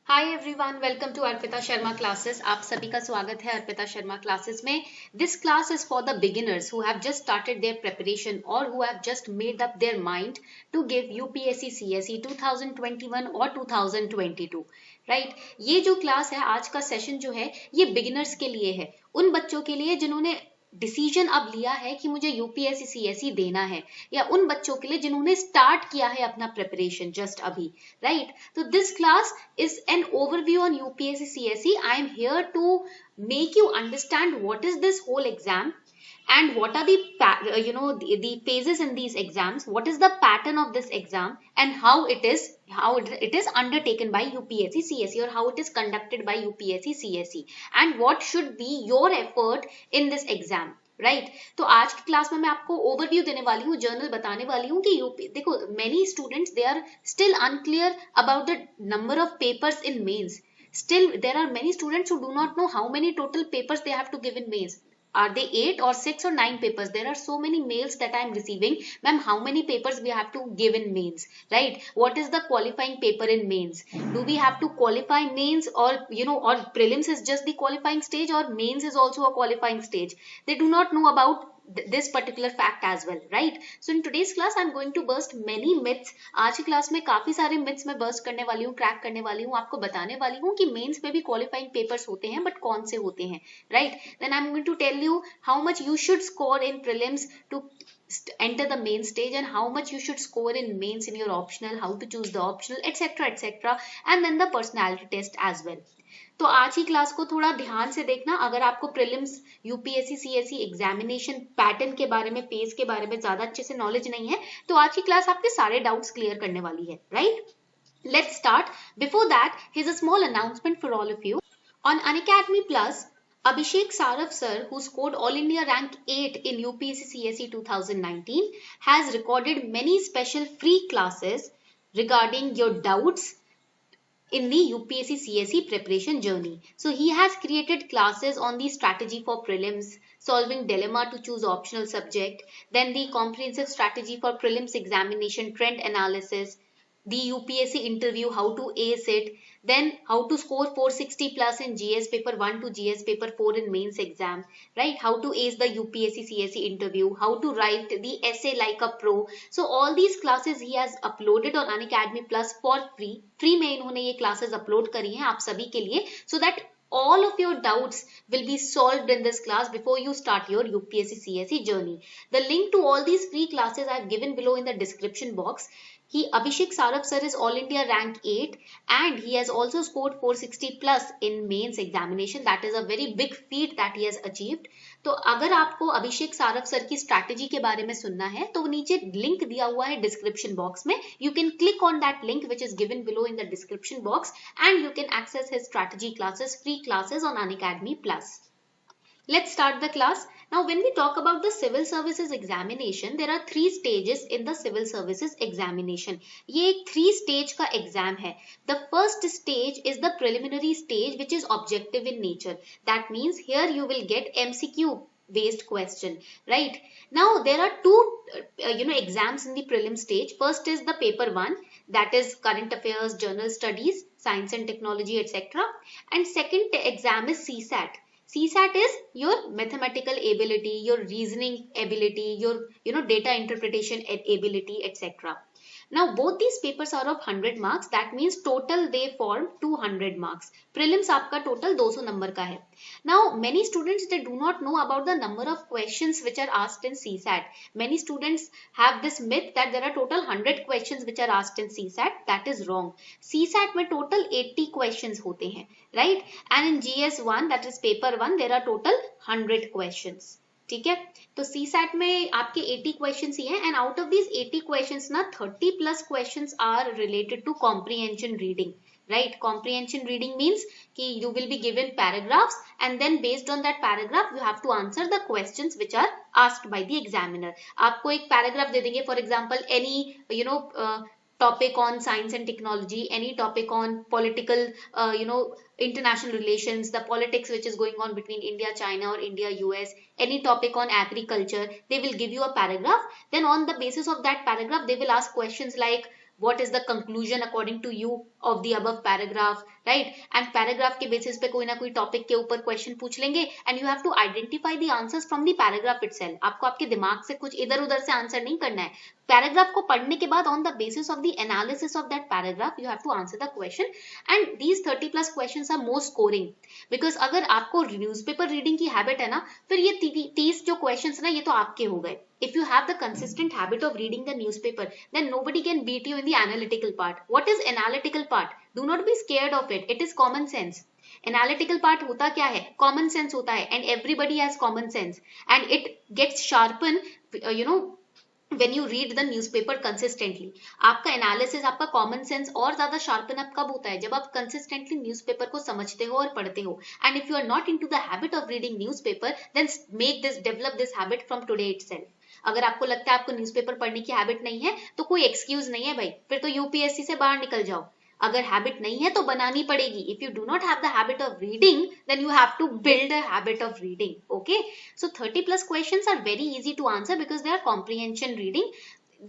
Hi everyone, welcome to Arpita Sharma classes. आप सभी का स्वागत है अर्पिता शर्मा क्लासेस में। This class is for the beginners who have just started their preparation और who have just made up their mind to give UPSC CSE 2021 और 2022। Right, ये जो क्लास है, आज का सेशन जो है, ये बिगिनर्स के लिए है, उन बच्चों के लिए जिन्होंने डिसीजन अब लिया है कि मुझे यूपीएससी सीएसई देना है, या उन बच्चों के लिए जिन्होंने स्टार्ट किया है अपना प्रिपरेशन जस्ट अभी। राइट, तो this class is an overview on UPSC CSE. I am here to make you understand what is this whole exam and what are the the phases in these exams, what is the pattern of this exam, and how it is undertaken by UPSC CSE, or how it is conducted by UPSC CSE, and what should be your effort in this exam. Right, तो आज की class में मैं आपको overview देने वाली हूँ, journal बताने वाली हूँ कि यूपी, देखो, many students they are still unclear about the number of papers in mains. Still there are many students who do not know how many total papers they have to give in mains. Are they 8 or 6 or 9 papers? There are so many mails that I am receiving. Ma'am, how many papers we have to give in mains? Right? What is the qualifying paper in mains? Do we have to qualify mains, or or prelims is just the qualifying stage, or mains is also a qualifying stage? They do not know about this particular fact as well. Right? So in today's class I'm going to burst many myths. आज की class में काफी सारे myths मैं burst करने वाली हूँ, crack करने वाली हूँ, आपको बताने वाली हूँ कि मेंस में भी क्वालिफाइंग पेपर्स होते हैं, बट कौन से होते हैं. Right, then I am going to tell you how much you should score in prelims to enter the main stage, and how much you should score in mains in your optional, how to choose the optional, etc., and then the personality test as well. तो आज की class को थोड़ा ध्यान से देखना. अगर आपको prelims UPSC CSE examination pattern के बारे में, पेज के बारे में ज्यादा अच्छे से नॉलेज नहीं है, तो आज की क्लास आपके सारे डाउट्स क्लियर करने वाली है. Right, let's start. Before that, here's a small announcement for all of you. On Unacademy Plus, Abhishek Saraf sir, who scored All India Rank 8 in UPSC CSE 2019, has recorded many special free classes regarding your doubts in the UPSC CSE preparation journey. So he has created classes on the strategy for prelims, solving dilemma to choose optional subject, then the comprehensive strategy for prelims examination, trend analysis, the UPSC interview, how to ace it, then how to score 460 plus in GS paper 1 to GS paper 4 in mains exam, right? How to ace the UPSC CSE interview, how to write the essay like a pro. So all these classes he has uploaded on Unacademy Plus for free. Free में इन्होंने ये classes upload करी हैं आप सभी के लिए, so that all of your doubts will be solved in this class before you start your UPSC CSE journey. The link to all these free classes I have given below in the description box. Abhishek Saraf sir is All India Rank 8 and he has also scored 460 plus in mains examination. That is a very big feat that he has achieved. तो अगर आपको अभिषेक Saraf sir की strategy के बारे में सुनना है, तो नीचे लिंक दिया हुआ है डिस्क्रिप्शन बॉक्स में. You can click on that link which is given below in the description box and you can access his strategy classes, free classes on Unacademy Plus. Let's start the class. Now, when we talk about the civil services examination, there are 3 stages in the civil services examination. ये एक 3 stage का exam है. The first stage is the preliminary stage, which is objective in nature. That means here you will get MCQ based question, right? Now there are 2 exams in the prelim stage. First is the paper 1, that is current affairs, general studies, science and technology, etc. And second exam is CSAT. CSAT is your mathematical ability, your reasoning ability, your data interpretation ability, etc. Now both these papers are of 100 marks. That means total they form 200 marks. Prelims आपका total 200 number का है. Now many students, they do not know about the number of questions which are asked in CSAT. Many students have this myth that there are total 100 questions which are asked in CSAT. That is wrong. CSAT में total 80 questions होते हैं, right? And in GS1, that is paper 1, there are total 100 questions. ठीक है, तो CSAT में आपके 80 questions ही हैं, and out of these 80 questions ना 30 plus questions are related to comprehension reading. Right, comprehension reading means कि you will be given paragraphs and then based on that paragraph you have to answer the questions which are asked by the examiner. आपको एक paragraph दे देंगे, for example any topic on science and technology, any topic on political, international relations, the politics which is going on between India, China, or India, US, any topic on agriculture, they will give you a paragraph. Then on the basis of that paragraph, they will ask questions like what is the conclusion according to you of the above paragraph, right? And paragraph के basis पे कोई ना कोई topic के ऊपर question पूछ लेंगे and you have to identify the answers from the paragraph itself. आपको आपके दिमाग से कुछ इधर उधर से आंसर नहीं करना है. पैराग्राफ को पढ़ने के बाद on the basis of the analysis of that paragraph you have to answer the question and these 30+ questions are more scoring because अगर आपको न्यूज़पेपर रीडिंग की हैबिट है ना फिर ये 30 जो क्वेश्चंस ना ये तो आपके हो गए. If you have the consistent habit of reading the newspaper, then nobody can beat you in the analytical part. What is analytical part? Do not be scared of it. It is common sense. Analytical part होता क्या है? Common sense होता है and everybody has common sense and it gets sharpened, when you read the newspaper consistently. आपका analysis, आपका common sense और ज्यादा sharpen up कब होता है? जब आप कंसिस्टेंटली न्यूज़पेपर को समझते हो और पढ़ते हो. And if you are not into the habit of reading newspaper, then make this develop this habit from today itself. अगर आपको लगता है आपको न्यूज़पेपर पढ़ने की हैबिट नहीं है तो कोई एक्सक्यूज नहीं है भाई, फिर तो यूपीएससी से बाहर निकल जाओ. अगर हैबिट नहीं है तो बनानी पड़ेगी. If you do not have the habit of reading then you have to build a habit of reading. Okay, so 30+ questions are very easy to answer because they are comprehension reading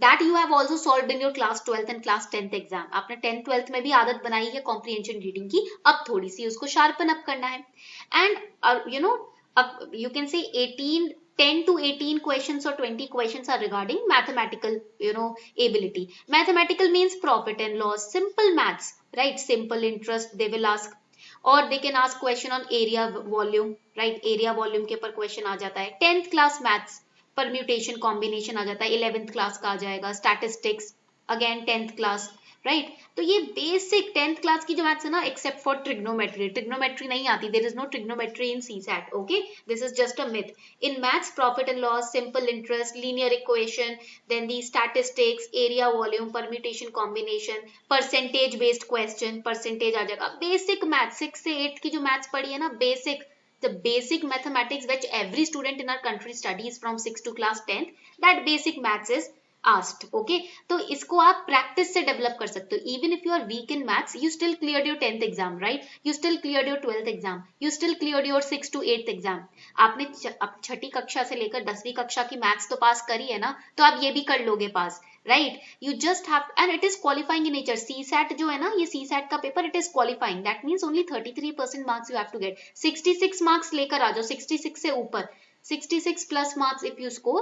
that you have also solved in your class 12th and class 10th exam. आपने 10th 12th में भी आदत बनाई है comprehension reading की, अब थोड़ी सी उसको sharpen up करना है. And you can say 10 to 18 questions or 20 questions are regarding mathematical, ability. Mathematical means profit and loss, simple maths, right? Simple interest they will ask, or they can ask question on area volume, right? Area volume के ऊपर question आ जाता है. 10th class maths, permutation combination आ जाता है. 11th class का आ जाएगा. Statistics again 10th class, right? तो ये बेसिक 10th क्लास की जो मैथ्स है ना, एक्सेप्ट फॉर ट्रिग्नोमेट्री. ट्रिग्नोमेट्री नहीं आती. There is no trigonometry in CSAT. Okay, this is just a myth. In maths profit and loss, simple interest, linear equation, then the statistics, area volume, permutation combination, percentage based question, percentage आ जाएगा. Basic maths 6 से 8 की जो maths पढ़ी है ना, basic, the basic mathematics which every student in our country studies from 6th to class 10th, that basic maths is asked. Okay, तो इसको आप प्रैक्टिस से डेवलप कर सकते हो. Even if you are weak in maths, you still cleared your 10th exam, right? You still cleared your 12th exam, you still cleared your 6th to 8th exam. आपने छठी कक्षा से लेकर 10वीं कक्षा की मैथ्स तो पास करी है ना, तो आप ये भी कर लोगे pass, right? You just have, and it is qualifying in nature. CSAT जो है ना, ये सीसैट का paper, it is qualifying. That means only 33% marks you have to get. 66 marks लेकर आ जाओ, 66 से ऊपर, 66 plus marks if you score,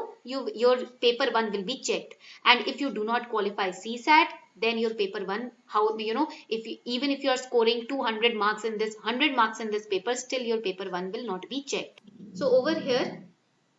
your paper 1 will be checked. And if you do not qualify CSAT, then your paper 1, how, even if you are scoring 200 marks in this, 100 marks in this paper, still your paper 1 will not be checked. So over here,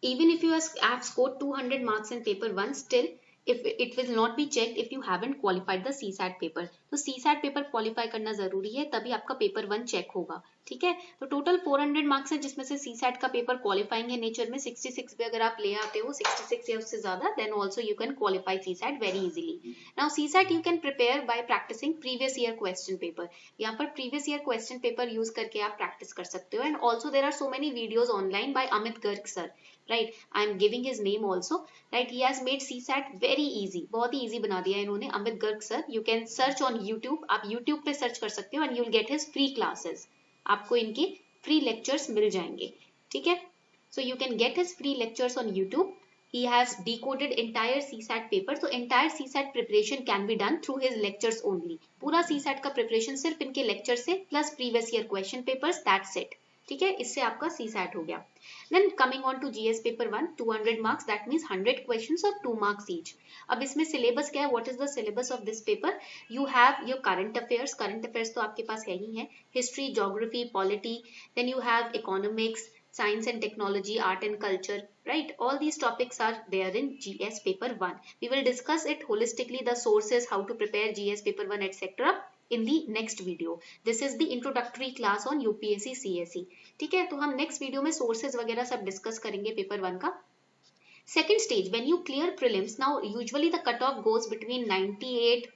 even if you have scored 200 marks in paper 1, still if it will not be checked if you haven't qualified the CSAT paper. तो CSAT paper qualify करना जरूरी है, तभी आपका paper 1 check होगा. ठीक है, तो टोटल 400 मार्क्स है, जिसमें से CSAT का पेपर क्वालिफाइंग है नेचर में. 66 भी अगर आप ले आते हो, 66 या उससे ज्यादा, then also you can qualify CSAT very easily. Now CSAT you can prepare by practising previous year question paper. यहाँ पर previous year question paper use करके आप प्रैक्टिस कर सकते हो. And also there are so many videos online by Amit Garg sir, right? I am giving his name also, right? He has made CSAT very easy, बहुत ही easy बना दिया है इन्होंने. Amit Garg sir, you can search on YouTube, आप YouTube पे search कर सकते हो and you'll get his free classes. आपको इनके free lectures मिल जाएंगे, ठीक है? So you can get his free lectures on YouTube. He has decoded entire CSAT paper, so entire CSAT preparation can be done through his lectures only. पूरा CSAT का preparation सिर्फ इनके lecture से plus previous year question papers, that's it. ठीक है, इससे आपका CSAT हो गया. Then coming on to GS paper 1, 200 marks, that means 100 questions of 2 marks each. अब इसमें syllabus क्या है? What is the syllabus of this paper? You have your current affairs तो आपके पास है ही है. History, geography, polity, then you have economics, science and technology, art and culture, right? All these topics are there in GS paper 1. We will discuss it holistically, the sources, how to prepare GS paper 1, etc. in the next video. This is the introductory class on UPSC CSE. ठीक है, तो हम next video में sources वगैरह सब discuss करेंगे paper 1 का. Second stage, when you clear prelims, now usually the cutoff goes between 98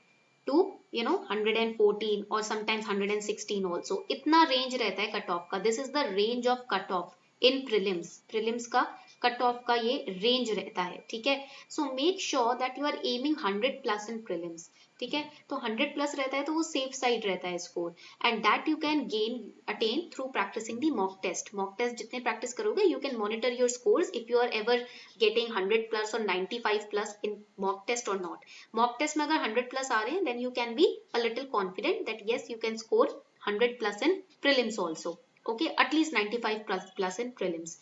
to 114 or sometimes 116 also. इतना range रहता है cutoff का. This is the range of cutoff in prelims. Prelims का कट ऑफ का ये range रहता है, ठीक है। So make sure that you are aiming 100 plus in prelims, ठीक है। तो 100 प्लस रहता है तो वो सेफ साइड रहता है score, and that you can gain attain through practising the mock test. Mock test जितने प्रैक्टिस करोगे you can monitor your scores if you are ever getting 100 plus or 95 plus in mock test or not. Mock test में अगर 100 plus आ रहे हैं then you can be a little confident that yes you can score 100 plus in prelims also, okay, at least 95 plus in prelims.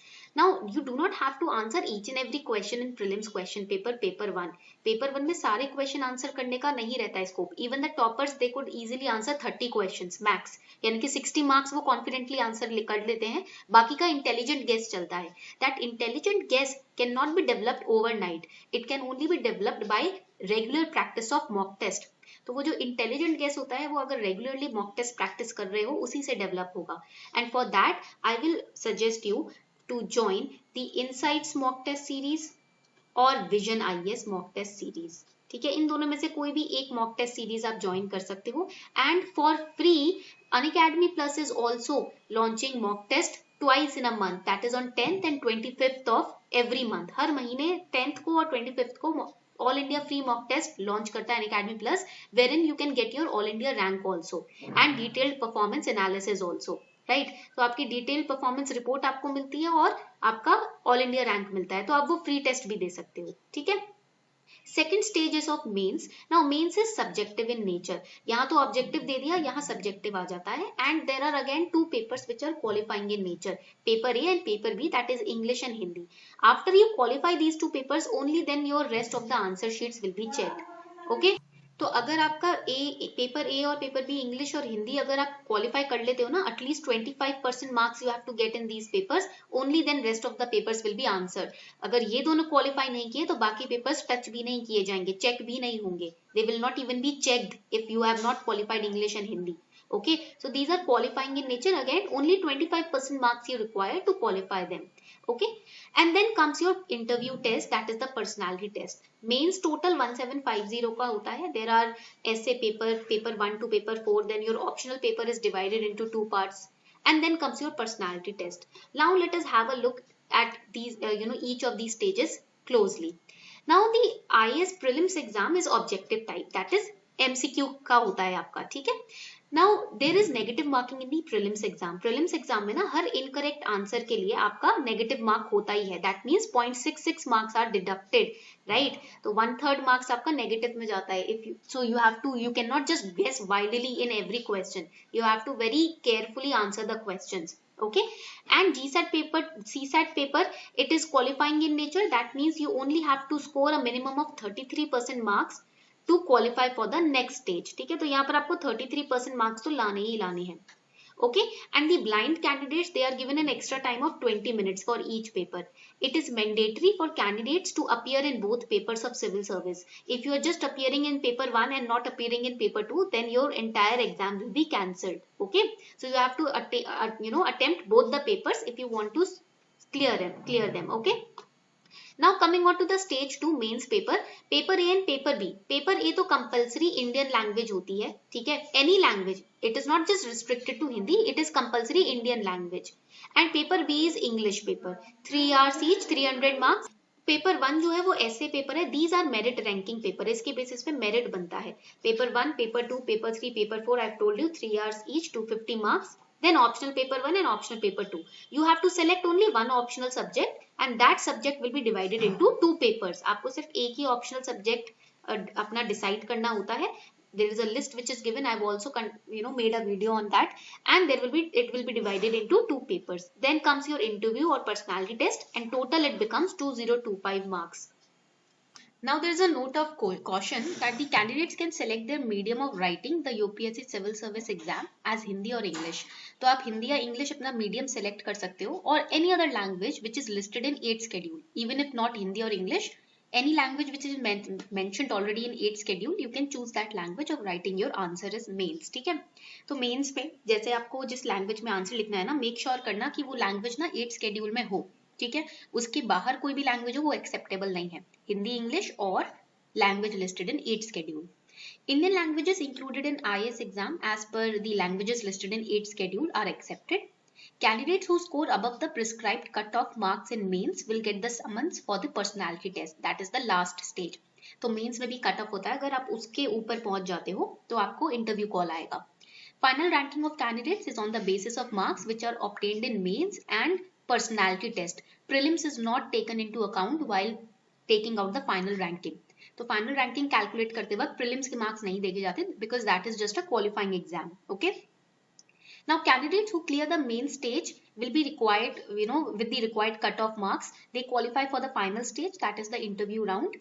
Now you do not have to answer each and every question in prelims question paper 1 में सारे question answer करने का नहीं रहता है scope. Even the toppers they could easily answer 30 questions max, यानी कि 60 marks वो कॉन्फिडेंटली आंसर कर लेते हैं। बाकी का इंटेलिजेंट गेस चलता है। That intelligent guess can not be developed overnight, it can only be developed by regular practice of mock test. तो वो जो इंटेलिजेंट गेस होता है वो अगर रेगुलरली मॉक टेस्ट प्रैक्टिस कर रहे हो उसी से डेवलप होगा। And for that I will suggest you to join the Insights mock test series और Vision IAS mock test series, ठीक है। इन दोनों में से कोई भी एक मॉक टेस्ट सीरीज आप ज्वाइन कर सकते हो। And for free Unacademy Plus is also launching mock test twice in a month, that is on 10th and 25th of every month। हर महीने 10th को और 25th को all India free mock test launch करता है Unacademy plus, where in you can get your all India rank also and detailed performance analysis also, right. तो आपकी detailed performance report आपको मिलती है और आपका ऑल इंडिया रैंक मिलता है, तो आप वो फ्री टेस्ट भी दे सकते हो, ठीक है। Second stage is of mains. Now mains is subjective in nature. यहाँ तो ऑब्जेक्टिव दे दिया, यहाँ सब्जेक्टिव आ जाता है। And there are again two papers which are qualifying in nature, paper A and paper B, that is English and Hindi. After you qualify these two papers only then your rest of the answer sheets will be checked, okay. तो अगर आपका paper A और paper B English और हिंदी अगर आप qualify कर लेते हो ना, at least 25% marks you have to get in these papers, only then rest of the papers will be answered. अगर ये दोनों क्वालिफाई नहीं किए तो बाकी पेपर्स टच भी नहीं किए जाएंगे, चेक भी नहीं होंगे, they will not even be checked if you have not qualified English and Hindi, okay। So these are qualifying in nature, again only 25% marks you require to qualify them, okay। And then comes your interview test, that is the personality test। mains total 1750 का होता है। there are essay paper 1 to paper 4, then your optional paper is divided into 2 parts, and then comes your personality test। now let us have a look at these each of these stages closely। now the IAS prelims exam is objective type, that is MCQ का होता है आपका, ठीक है। Now there is negative marking in the prelims exam। prelims exam में ना हर incorrect answer के लिए आपका negative mark होता ही है, that means 0.66 marks are deducted, right। तो 1/3 marks आपका negative में जाता है। if you, so you cannot just guess wildly in every question, you have to very carefully answer the questions, okay। and CSAT paper it is qualifying in nature, that means you only have to score a minimum of 33% marks to qualify for the next stage, ठीक है। तो यहाँ पर आपको 33% marks तो लाने ही लाने हैं, okay। and the blind candidates they are given an extra time of 20 minutes for each paper। it is mandatory for candidates to appear in both papers of civil service। if you are just appearing in paper 1 and not appearing in paper 2, then your entire exam will be cancelled, okay। so you have to attempt both the papers if you want to clear them, okay। Now coming on to the stage 2 mains paper A and paper B. Paper A तो compulsory Indian language होती है, ठीक है, any language, it is not just restricted to Hindi, it is compulsory Indian language. And paper B is English paper, 3 hours each, 300 marks. Paper 1 जो है वो ऐसे paper है, these are merit ranking paper, इसके बेसिस पे मेरिट बनता है। Paper 1, paper 2, paper 3, paper 4, I have told you 3 hours each, 250 marks। then optional paper 1 and optional paper 2, you have to select only one optional subject and that subject will be divided into 2 papers। आपको सिर्फ एक ही optional subject अपना decide करना होता है। there is a list which is given, I've also made a video on that, and it will be divided into 2 papers। then comes your interview or personality test and total it becomes 2025 marks। Now there is a note of caution that the candidates can select their medium of writing the UPSC Civil Service exam as Hindi or English। तो आप हिंदी या English अपना medium select कर सकते हो, और any other language which is listed in 8th schedule, even if not Hindi or English, any language which is mentioned already in 8th schedule, you can choose that language of writing your answer as mains, ठीक है। तो mains में जैसे आपको जिस language में answer लिखना है ना, मेक श्योर करना कि वो लैंग्वेज ना 8th schedule में हो, ठीक है। उसके बाहर कोई भी लैंग्वेज हो वो एक्सेप्टेबल नहीं है, हिंदी, इंग्लिश और language listed in 8th schedule। Indian languages included in IAS exam as per the languages listed in 8th schedule are accepted। Candidates who score above the prescribed cut-off marks in mains will get the summons for the personality test. That is the last stage. तो mains में भी cut off होता है, अगर आप उसके ऊपर पहुंच जाते हो तो आपको इंटरव्यू कॉल आएगा. Final ranking of candidates is on the basis of marks which are obtained in mains and personality test. Prelims is not taken into account while taking out the final ranking. तो final ranking calculate करते वक्त prelims के marks नहीं देखे जाते because that is just a qualifying exam. Okay. Now candidates who clear the main stage will be required, with the required cutoff marks, they qualify for the final stage, that is the interview round.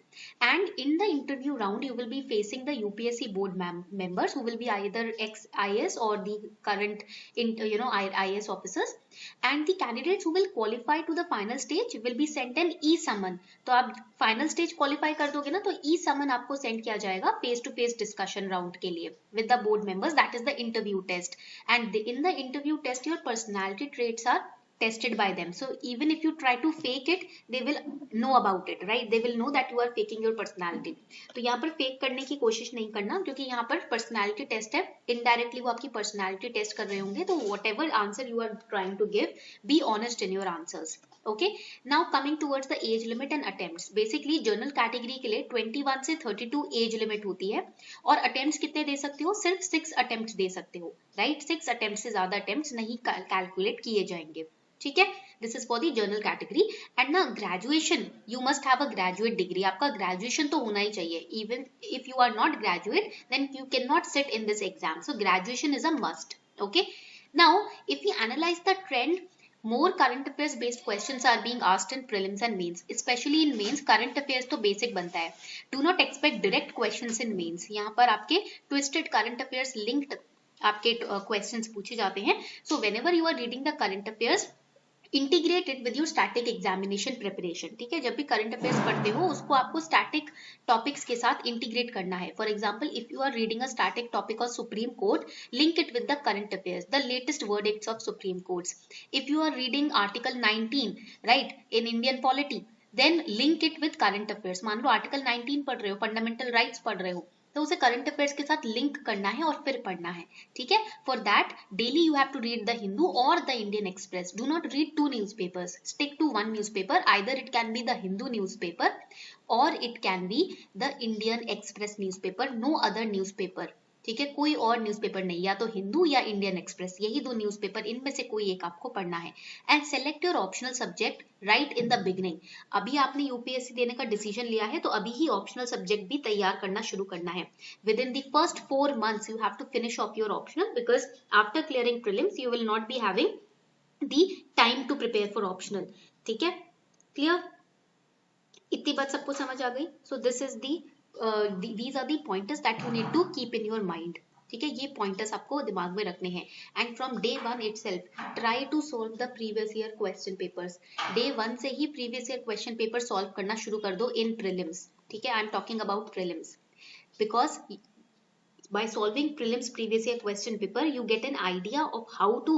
And in the interview round, you will be facing the UPSC board members who will be either ex-IAS or the current, IAS officers. And the candidates who will qualify to the final stage will be sent an e-summon. तो आप final stage qualify कर दोगे ना, तो e-summon आपको send किया जाएगा face to face discussion round के लिए with the board members. That is the interview test. And in the interview test, your personality traits are tested by them. So even if you try to fake it, they will know about it, right? They will know that you are faking your personality. तो यहाँ पर fake करने की कोशिश नहीं करना, क्योंकि यहाँ पर personality test है, indirectly वो आपकी personality test कर रहे होंगे. तो whatever answer you are trying to give, be honest in your answers. Okay. Now coming towards the age limit and attempts. Basically general category के लिए 21 से 32 age limit होती है, और attempts कितने दे सकते हो? सिर्फ 6 attempts दे सकते हो, right? 6 attempts से ज्यादा attempts नहीं calculate किए जाएंगे. ठीक है. This is for the general category. And ना graduation, you must have a graduate degree. आपका ग्रेजुएशन तो होना ही चाहिए. Even if you are not graduate then you can not sit in this exam. So graduation is a must. Okay. Now if you analyse the trend, more current affairs based questions are being asked in prelims and mains. Especially in mains, current affairs तो basic बनता है. Do not expect direct questions in mains. यहाँ पर आपके twisted current affairs linked आपके questions पूछे जाते हैं. So whenever you are reading the current affairs, integrate it with your static examination preparation. ठीक है. जब भी करंट अफेयर्स पढ़ते हो उसको आपको स्टैटिक टॉपिक्स के साथ इंटीग्रेट करना है. For example, if you are reading a static topic of Supreme Court, link it with the current affairs, the latest verdicts of Supreme Courts. If you are reading article 19 right in Indian polity, then link it with current affairs. मान लो article 19 पढ़ रहे हो, fundamental rights पढ़ रहे हो, तो उसे करंट अफेयर्स के साथ लिंक करना है और फिर पढ़ना है. ठीक है. For that daily you have to read the Hindu और the Indian Express. Do not read 2 newspapers. Stick to 1 newspaper. Either it can be the Hindu newspaper और it can be the Indian Express newspaper. No other newspaper. ठीक है. कोई और newspaper नहीं, या तो हिंदू या इंडियन एक्सप्रेस, यही 2 न्यूज़पेपर, इनमें से कोई एक आपको पढ़ना है. And select your optional subject right in the beginning. अभी आपने यूपीएससी देने का डिसीजन लिया है तो अभी ही ऑप्शनल सब्जेक्ट भी तैयार करना शुरू करना है. Within the first 4 months you have to finish off your optional, because after clearing prelims you will not be having the time to prepare for optional. ठीक है. क्लियर? इतनी बात सबको समझ आ गई? So this is the these are the pointers that you need to keep in your mind. ठीक है. ये पॉइंटर्स आपको दिमाग में रखने हैं. And from day 1 itself try to solve the previous year question papers. Day 1 से ही previous year question paper solve करना शुरू कर दो इन प्रीलिम्स. ठीक है. I am talking about prelims because by solving prelims previous year question paper you get an idea of how to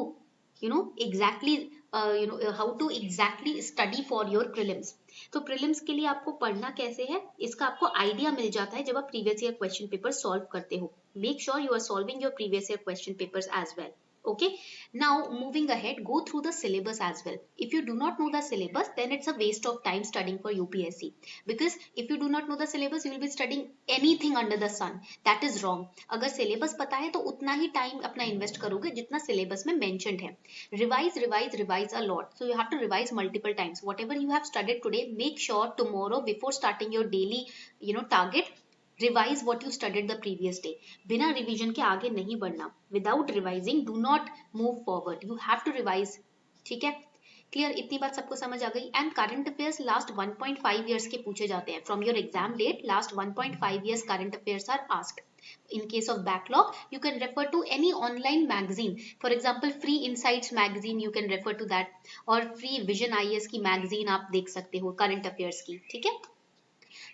how to exactly study for your prelims. तो prelims के लिए आपको पढ़ना कैसे है इसका आपको आइडिया मिल जाता है जब आप previous year question paper solve करते हो. Make sure you are solving your previous year question papers as well. Okay, now moving ahead, go through the syllabus as well. If you do not know the syllabus, then it's a waste of time studying for UPSC. Because if you do not know the syllabus, you will be studying anything under the sun. That is wrong. अगर syllabus पता है तो उतना ही time अपना invest करोगे जितना syllabus में mentioned है. Revise a lot. So you have to revise multiple times. Whatever you have studied today, make sure tomorrow before starting your daily, target, revise what you studied the previous day. बिना revision के आगे नहीं बढ़ना. Without revising do not move forward. You have to revise. ठीक है. Clear? इतनी बात सबको समझ आ गई. And current affairs last 1.5 years के पूछे जाते हैं. From your exam date last 1.5 years current affairs are asked. In case of backlog, you can refer to any online magazine. For example, Free Insights magazine, you can refer to that. और Free Vision IAS की magazine आप देख सकते हो current affairs की. ठीक है.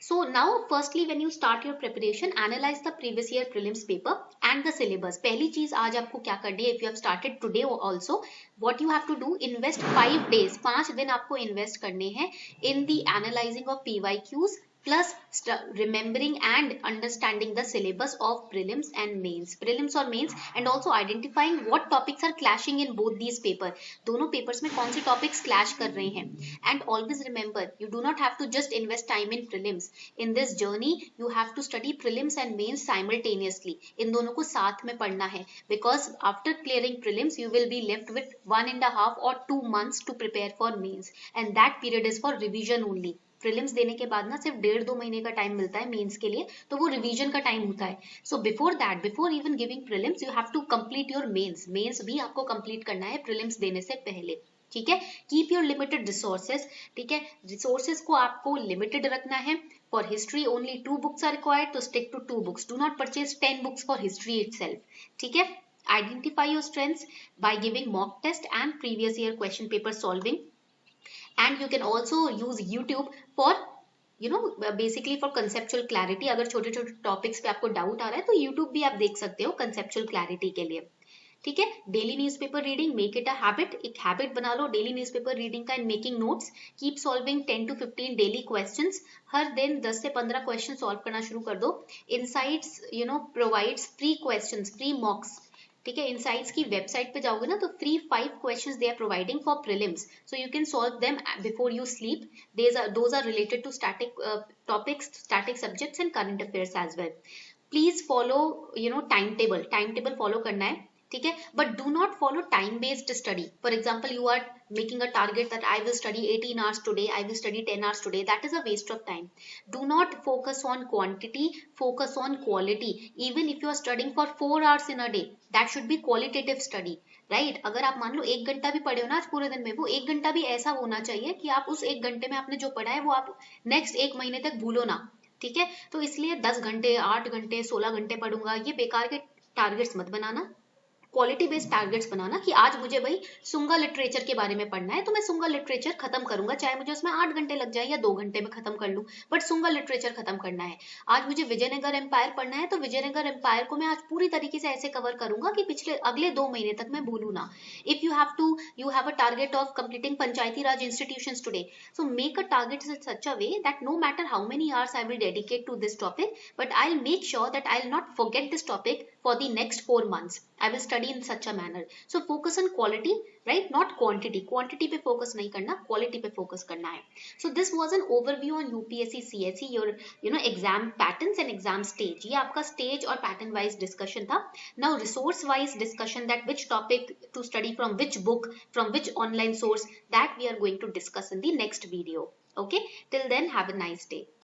So now firstly when you start your preparation, analyze the previous year prelims paper and the syllabus. पहली चीज आज आपको क्या करनी है? If you have started today also, what you have to do, invest 5 days, 5 दिन आपको invest करने हैं in the analyzing of PYQs plus remembering and understanding the syllabus of prelims or mains, and also identifying what topics are clashing in both these paper. दोनों papers में कौन से topics clash कर रहे हैं. And always remember, you do not have to just invest time in prelims. In this journey you have to study prelims and mains simultaneously. इन दोनों को साथ में पढ़ना है, because after clearing prelims you will be left with 1.5 or 2 months to prepare for mains, and that period is for revision only. Prelims देने के बाद ना सिर्फ 1.5-2 महीने का टाइम मिलता है मेंस के लिए, तो वो रिवीजन का टाइम होता है. So before that, before even giving prelims, you have to complete your mains भी आपको कंप्लीट करना है प्रीलिम्स देने से पहले. ठीक है. Keep your limited resources. ठीक है, रिसोर्सेज को आपको लिमिटेड रखना है. For history only 2 books are required, तो stick to 2 books. Do not purchase 10 books for history itself. ठीक है. Identify your strengths by giving mock test and previous year question paper solving. And you can also use YouTube for basically for conceptual clarity. अगर छोटे छोटे topics पे आपको doubt आ रहा है तो YouTube भी आप देख सकते हो conceptual clarity के लिए. ठीक है. Daily newspaper reading, make it a habit. एक हैबिट बना लो डेली न्यूज़पेपर रीडिंग का and making notes. Keep solving 10 to 15 daily questions. हर दिन 10 से 15 क्वेश्चन सॉल्व करना शुरू कर दो. Insights provides free questions, free mocks. ठीक है. इनसाइट्स की वेबसाइट पे जाओगे ना तो free 5 questions they are providing for prelims, so you can solve them before you sleep. Those are related to static topics, static subjects and current affairs as well. Please follow time table follow करना है. ठीक है. But do not follow time based study. For example, you are making a target that I will study 18 hours today, I will study 10 hours today. That is a waste of time. Do not focus on quantity, focus on quality. Even if you are studying for 4 hours in a day, that should be qualitative study, right? अगर आप मान लो 1 घंटा भी पढ़े हो ना आज पूरे दिन में, वो 1 घंटा भी ऐसा होना चाहिए कि आप उस 1 घंटे में आपने जो पढ़ा है वो आप नेक्स्ट 1 महीने तक भूलो ना. ठीक है. तो इसलिए 10 घंटे, 8 घंटे, 16 घंटे पढ़ूंगा, ये बेकार के टारगेट्स मत बनाना. क्वालिटी बेस्ड टारगेट्स बनाना कि आज मुझे भाई सुंगा लिटरेचर के बारे में पढ़ना है, तो मैं सुंगा लिटरेचर खत्म करूंगा, चाहे मुझे उसमें 8 घंटे लग जाए या 2 घंटे में खत्म कर लूं, बट सुंगा लिटरेचर खत्म करना है. आज मुझे विजयनगर एम्पायर पढ़ना है, तो विजयनगर एम्पायर को मैं आज पूरी तरीके से ऐसे कवर करूंगा कि पिछले अगले 2 महीने तक मैं भूलू ना. If you have a target of completing Panchayati Raj institutions today, so make a target in such a way that no matter how many hours I will dedicate to this topic, but I will make sure that I will not forget this topic for the next 4 months. I will study in such a manner. So focus on quality, right? Not quantity. Quantity पे focus नहीं करना, quality पे focus करना है. So this was an overview on UPSC CSE, your exam patterns and exam stage. ये आपका stage और pattern wise discussion था. Now resource wise discussion, that which topic to study from which book, from which online source, that we are going to discuss in the next video. Okay? Till then, have a nice day.